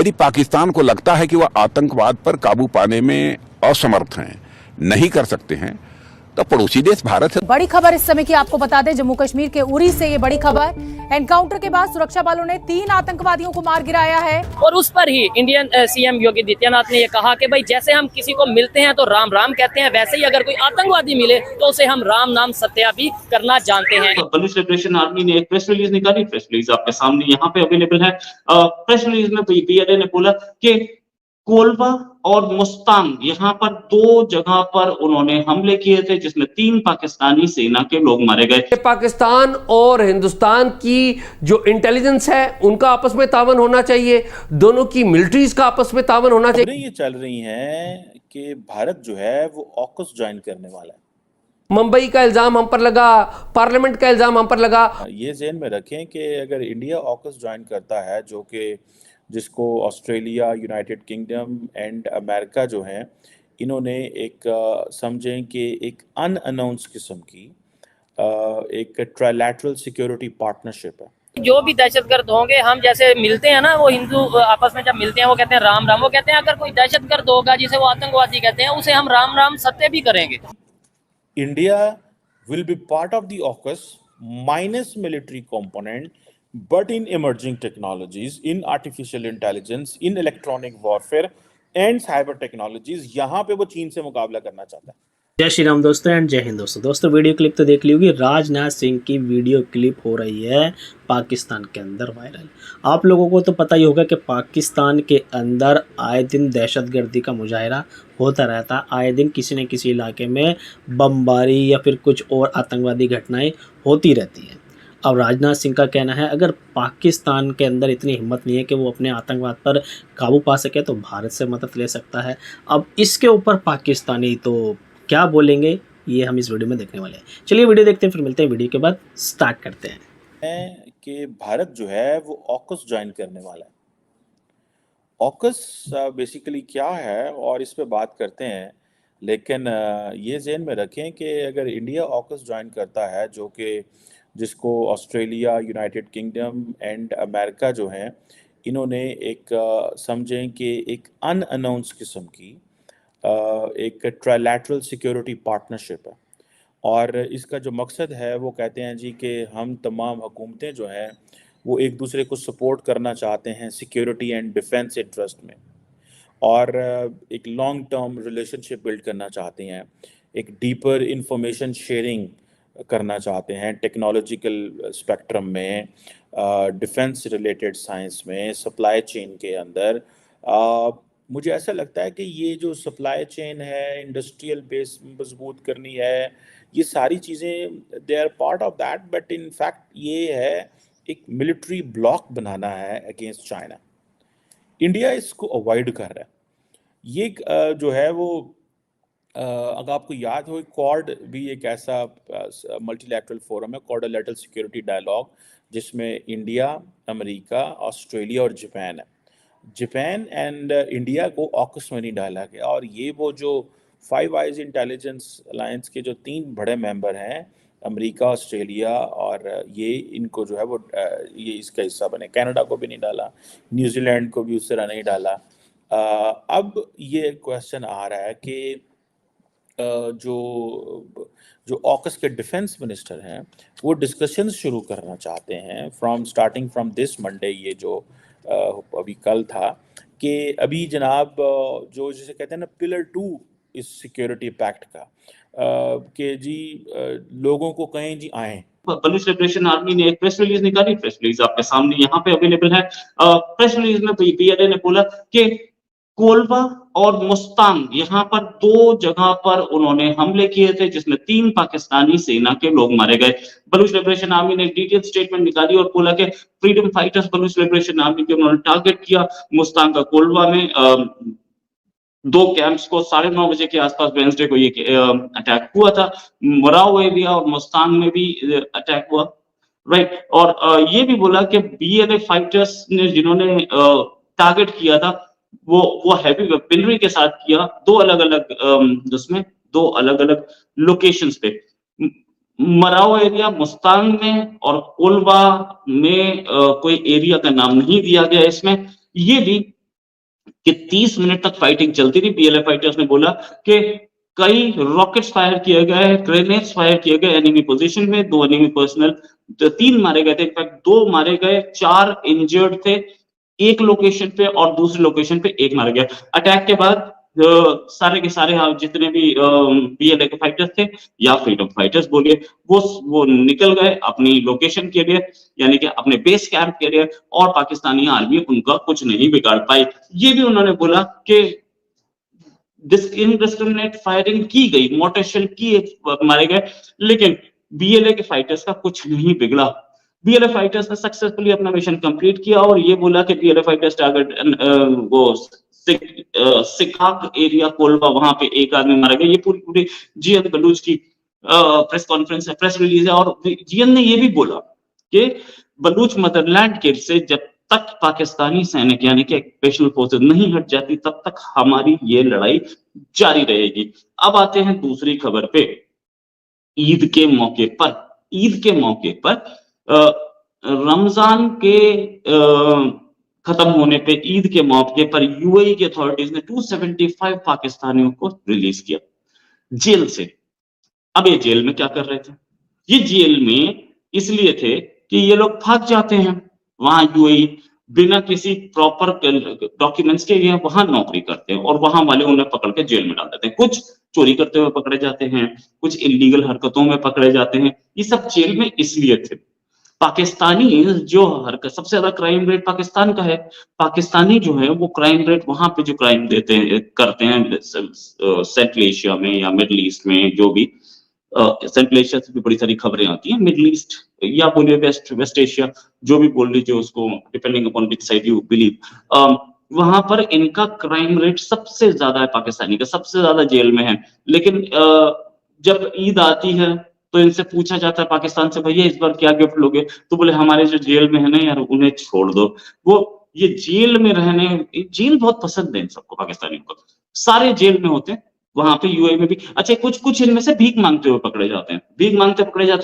यदि पाकिस्तान को लगता है कि वह आतंकवाद पर काबू पाने में असमर्थ हैं, नहीं कर सकते हैं, तो पड़ोसी देश भारत है। बड़ी खबर इस समय की आपको बता दें, जम्मू कश्मीर के उरी से ये बड़ी खबर। एनकाउंटर के बाद सुरक्षा बलों ने 3 आतंकवादियों को मार गिराया है और उस पर ही इंडियन सीएम योगी आदित्यनाथ ने ये कहा कि भाई जैसे हम किसी को मिलते हैं तो राम राम कहते हैं, वैसे ही अगर कोई आतंकवादी मिले तो उसे हम राम नाम सत्या भी करना जानते हैं। पॉपुलर लिबरेशन आर्मी ने एक प्रेस रिलीज निकाली। प्रेस रिलीज आपके सामने यहाँ पे अवेलेबल है। प्रेस रिलीज में पीएलए ने बोला कि कोलवा और मुस्तांग यहाँ पर 2 जगह पर उन्होंने हमले किए थे, जिसमें 3 पाकिस्तानी सेना के लोग मारे गए। पाकिस्तान और हिंदुस्तान की जो इंटेलिजेंस है उनका आपस में तावन होना चाहिए, दोनों की मिलिट्रीज का आपस में तावन होना चाहिए। ये चल रही हैं कि भारत जो है वो ऑकस ज्वाइन करने वाला है। मुंबई का इल्जाम हम पर लगा, पार्लियामेंट का इल्जाम हम पर लगा। ये ज़हन में रखें कि अगर इंडिया ऑकस ज्वाइन करता है, जो कि जिसको Australia, United kingdom and America जो हैं, इन्होंने एक समझें कि एक अनअनाउंस किस्म की एक ट्राइलैटरल सिक्योरिटी पार्टनरशिप है। जो भी दहशतगर्द होंगे, हम जैसे मिलते हैं ना, वो हिंदू आपस में जब मिलते हैं वो कहते हैं राम राम। वो कहते हैं अगर कोई दहशतगर्द होगा जिसे वो आतंकवादी कहते हैं, उसे हम राम राम सत्य भी करेंगे। India will be part of the AUKUS minus military component, but in emerging technologies, in artificial intelligence, in electronic warfare and cyber technologies, यहाँ पे वो चीन से मुकाबला करना चाहता है। जय श्री राम दोस्तों एंड जय हिंद दोस्तों वीडियो क्लिप तो देख ली होगी। राजनाथ सिंह की वीडियो क्लिप हो रही है पाकिस्तान के अंदर वायरल। आप लोगों को तो पता ही होगा कि पाकिस्तान के अंदर आए दिन दहशतगर्दी का मुजाहरा होता रहता, आए दिन किसी न किसी इलाके में बमबारी या फिर कुछ और आतंकवादी घटनाएं होती रहती हैं। अब राजनाथ सिंह का कहना है अगर पाकिस्तान के अंदर इतनी हिम्मत नहीं है कि वो अपने आतंकवाद पर काबू पा सके तो भारत से मदद ले सकता है। अब इसके ऊपर पाकिस्तानी तो क्या बोलेंगे, ये हम इस वीडियो में देखने वाले हैं। चलिए वीडियो देखते हैं, फिर मिलते हैं वीडियो के बाद। स्टार्ट करते हैं कि भारत जो है वो ऑकस ज्वाइन करने वाला है। ऑकस बेसिकली क्या है और इस पे बात करते हैं, लेकिन ये ज़हन में रखें कि अगर इंडिया ऑकस ज्वाइन करता है, जो कि जिसको Australia, United kingdom and America जो हैं, इन्होंने एक समझें कि एक अनअनाउंस किस्म की एक ट्राइलैटरल सिक्योरिटी पार्टनरशिप है। और इसका जो मकसद है वो कहते हैं जी कि हम तमाम हुकूमतें जो हैं वो एक दूसरे को सपोर्ट करना चाहते हैं सिक्योरिटी एंड डिफेंस इंटरेस्ट में, और एक लॉन्ग टर्म रिलेशनशिप बिल्ड करना चाहते हैं, एक डीपर इंफॉर्मेशन शेयरिंग करना चाहते हैं टेक्नोलॉजिकल स्पेक्ट्रम में, डिफेंस रिलेटेड साइंस में, सप्लाई चेन के अंदर। मुझे ऐसा लगता है कि ये जो सप्लाई चेन है, इंडस्ट्रियल बेस मजबूत करनी है, ये सारी चीज़ें they are part of that, but in fact ये है एक मिलिट्री ब्लॉक बनाना है अगेंस्ट चाइना। इंडिया इसको अवॉइड कर रहा है। ये जो है वो अगर आपको याद हो, क्वाड भी एक ऐसा मल्टीलैटरल फोरम है, क्वाड्रिलैटरल सिक्योरिटी डायलॉग, जिसमें इंडिया, अमेरिका, ऑस्ट्रेलिया और जापान है। जापान एंड इंडिया को ऑकस में नहीं डाला गया, और ये वो जो फाइव आइज इंटेलिजेंस अलायंस के जो 3 बड़े मेंबर हैं, अमेरिका, ऑस्ट्रेलिया और ये, इनको जो है वो ये इसका हिस्सा बने। कनाडा को भी नहीं डाला, न्यूजीलैंड को भी उस तरह नहीं डाला। अब ये क्वेश्चन आ रहा है कि जो ऑकस के डिफेंस मिनिस्टर हैं वो डिस्कशंस शुरू करना चाहते हैं स्टार्टिंग फ्रॉम दिस मंडे। ये जो अभी कल था कि अभी जनाब जो जिसे कहते हैं ना पिलर 2 इस सिक्योरिटी पैक्ट का, कि जी लोगों को कहें जी आए। पॉपुलर लिबरेशन आर्मी ने एक प्रेस रिलीज निकाली। प्रेस रिलीज आपके सामने यहाँ पे अवेलेबल है। प्रेस रिलीज में पीएलए ने बोला कि कोलवा और मुस्तांग यहाँ पर 2 जगह पर उन्होंने हमले किए थे, जिसमें 3 पाकिस्तानी सेना के लोग मारे गए। बलूच लिबरेशन आर्मी ने डिटेल स्टेटमेंट निकाली और बोला कि freedom fighters Baloch liberation army के उन्होंने टारगेट किया। मुस्तांग का कोलवा में 2 कैंप्स को 9:30 बजे के आसपास वेडनेसडे को ये अटैक हुआ था। मराव एरिया और मुस्तांग में भी अटैक हुआ, राइट। और ये भी बोला कि बीएलए फाइटर्स ने जिन्होंने टारगेट किया था वो हैवी वेपनरी के साथ किया, 2 अलग अलग लोकेशंस पे, मराव एरिया, मुस्तांग में और कोलवा में। कोई एरिया का नाम नहीं दिया गया इसमें। ये भी कि 30 मिनट तक फाइटिंग चलती रही। पीएलए फाइटर्स ने बोला कि कई रॉकेट्स फायर किए गए, ग्रेनेड्स फायर किए गए एनिमी पोजीशन में, 2 एनिमी पर्सनल 3 मारे गए थे, इनफैक्ट 2 मारे गए, 4 इंजर्ड थे एक लोकेशन पे और दूसरी लोकेशन पे 1 मारा गया। अटैक के बाद सारे के सारे जितने भी पीएलए के फाइटर्स थे या फ्रीडम फाइटर्स बोलिए, वो निकल गए अपनी लोकेशन के लिए, यानी कि अपने बेस कैंप के लिए, और पाकिस्तानी आर्मी उनका कुछ नहीं बिगाड़ पाई। ये भी उन्होंने बोला कि इनडिस्क्रिमिनेट फायरिंग की गई, मोर्टार शेल मारे गए, लेकिन बीएलए के फाइटर्स का कुछ नहीं बिगड़ा। बीएलए फाइटर्स ने सक्सेसफुली अपना मिशन कंप्लीट किया और ये बोला कि बीएलए फाइटर्स टारगेट वो सिकाक एरिया कोलवा, वहां पे 1 आदमी मारा गया। ये पूरी जीएन बलूच की प्रेस कॉन्फ्रेंस है, प्रेस रिलीज है, और जीएन ने ये भी बोला कि बलूच मदरलैंड के से जब तक पाकिस्तानी सैनिक यानी कि स्पेशल फोर्सेस नहीं हट जाती तब तक हमारी ये लड़ाई जारी रहेगी। अब आते हैं दूसरी खबर पे। ईद के मौके पर रमजान के खत्म होने पे, ईद के मौके पर यूएई की अथॉरिटीज ने 275 पाकिस्तानियों को रिलीज किया जेल से। अब ये जेल में क्या कर रहे थे? ये जेल में इसलिए थे कि ये लोग भाग जाते हैं वहां यूएई, बिना किसी प्रॉपर डॉक्यूमेंट्स के ये वहां नौकरी करते हैं और वहां वाले उन्हें पकड़ के जेल में डाल देते हैं। कुछ चोरी करते हुए पकड़े जाते हैं, कुछ इलीगल हरकतों में पकड़े जाते हैं। ये सब जेल में इसलिए थे। पाकिस्तानी जो हरकत, सबसे ज्यादा क्राइम रेट पाकिस्तान का है। पाकिस्तानी जो है वो क्राइम रेट वहां पे जो क्राइम करते हैं सेंट्रल एशिया में या मिडिल ईस्ट में, जो भी सेंट्रल एशिया से भी बड़ी सारी खबरें आती हैं, मिडिल ईस्ट या बोलिए वेस्ट एशिया, जो भी बोल लीजिए उसको, depending upon which side you believe, वहां पर इनका क्राइम रेट सबसे ज्यादा है, पाकिस्तानी का सबसे ज्यादा जेल में है। लेकिन जब ईद आती है तो इनसे पूछा जाता है पाकिस्तान से, भैया इस बार क्या गिफ्ट लोगे? तो बोले हमारे जो जेल में है ना यार, उन्हें छोड़ दो। वो ये जेल में रहने, जेल बहुत पसंद है इन सबको, पाकिस्तानियों को। सारे जेल में होते हैं, वहां पे यूएई में भी। अच्छा, कुछ इनमें से भीख मांगते हुए पकड़े जाते हैं,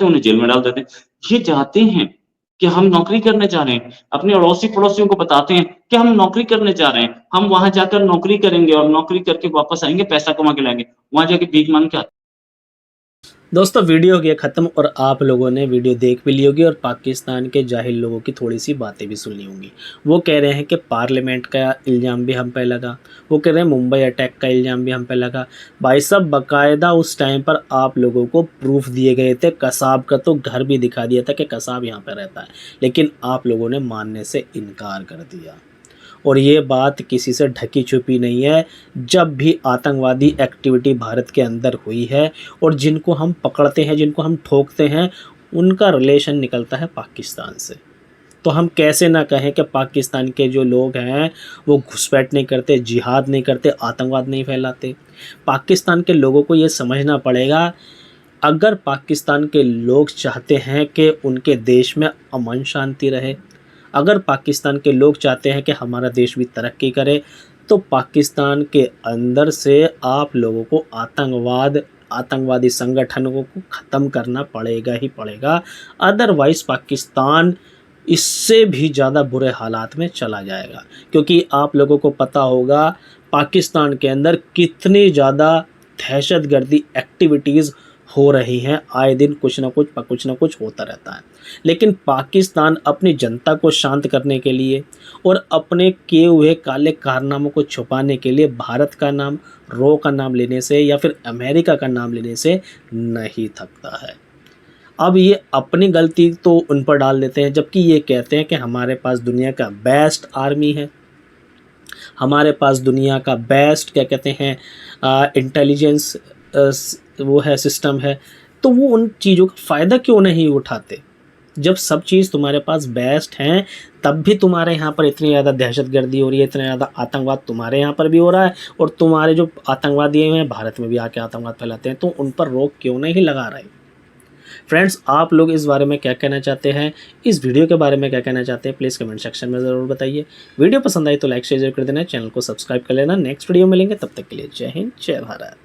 उन्हें जेल में डाल देते हैं। ये चाहते हैं कि हम नौकरी करने जा रहे हैं, अपने अड़ोसी पड़ोसियों को बताते हैं कि हम नौकरी करने जा रहे हैं, हम वहां जाकर नौकरी करेंगे और नौकरी करके वापस आएंगे, पैसा कमा के लाएंगे, वहां जाके भीख मांग के। दोस्तों वीडियो हो गया ख़त्म और आप लोगों ने वीडियो देख भी ली होगी और पाकिस्तान के जाहिल लोगों की थोड़ी सी बातें भी सुनी होंगी। वो कह रहे हैं कि पार्लियामेंट का इल्ज़ाम भी हम पे लगा, वो कह रहे हैं मुंबई अटैक का इल्ज़ाम भी हम पे लगा। भाई साहब, बाकायदा उस टाइम पर आप लोगों को प्रूफ दिए गए थे, कसाब का तो घर भी दिखा दिया था कि कसाब यहाँ पर रहता है, लेकिन आप लोगों ने मानने से इनकार कर दिया। और ये बात किसी से ढकी छुपी नहीं है। जब भी आतंकवादी एक्टिविटी भारत के अंदर हुई है और जिनको हम पकड़ते हैं, जिनको हम ठोकते हैं, उनका रिलेशन निकलता है पाकिस्तान से। तो हम कैसे ना कहें कि पाकिस्तान के जो लोग हैं वो घुसपैठ नहीं करते, जिहाद नहीं करते, आतंकवाद नहीं फैलाते। पाकिस्तान के लोगों को ये समझना पड़ेगा, अगर पाकिस्तान के लोग चाहते हैं कि उनके देश में अमन शांति रहे, अगर पाकिस्तान के लोग चाहते हैं कि हमारा देश भी तरक्की करे, तो पाकिस्तान के अंदर से आप लोगों को आतंकवादी संगठनों को ख़त्म करना पड़ेगा ही पड़ेगा। अदरवाइज़ पाकिस्तान इससे भी ज़्यादा बुरे हालात में चला जाएगा। क्योंकि आप लोगों को पता होगा पाकिस्तान के अंदर कितनी ज़्यादा दहशतगर्दी एक्टिविटीज़ हो रही हैं, आए दिन कुछ ना कुछ होता रहता है। लेकिन पाकिस्तान अपनी जनता को शांत करने के लिए और अपने किए हुए काले कारनामों को छुपाने के लिए भारत का नाम, रो का नाम लेने से या फिर अमेरिका का नाम लेने से नहीं थकता है। अब ये अपनी गलती तो उन पर डाल देते हैं, जबकि ये कहते हैं कि हमारे पास दुनिया का बेस्ट आर्मी है, हमारे पास दुनिया का बेस्ट क्या कहते हैं इंटेलिजेंस वो है, सिस्टम है। तो वो उन चीज़ों का फ़ायदा क्यों नहीं उठाते? जब सब चीज़ तुम्हारे पास बेस्ट हैं, तब भी तुम्हारे यहाँ पर इतनी ज़्यादा दहशतगर्दी हो रही है, इतना ज़्यादा आतंकवाद तुम्हारे यहाँ पर भी हो रहा है, और तुम्हारे जो आतंकवादी हैं भारत में भी आके आतंकवाद फैलाते हैं, तो उन पर रोक क्यों नहीं लगा रहे? फ्रेंड्स, आप लोग इस बारे में क्या कहना चाहते हैं, इस वीडियो के बारे में क्या कहना चाहते हैं, प्लीज़ कमेंट सेक्शन में ज़रूर बताइए। वीडियो पसंद आई तो लाइक शेयर कर देना, चैनल को सब्सक्राइब कर लेना। नेक्स्ट वीडियो मिलेंगे, तब तक के लिए जय हिंद, जय भारत।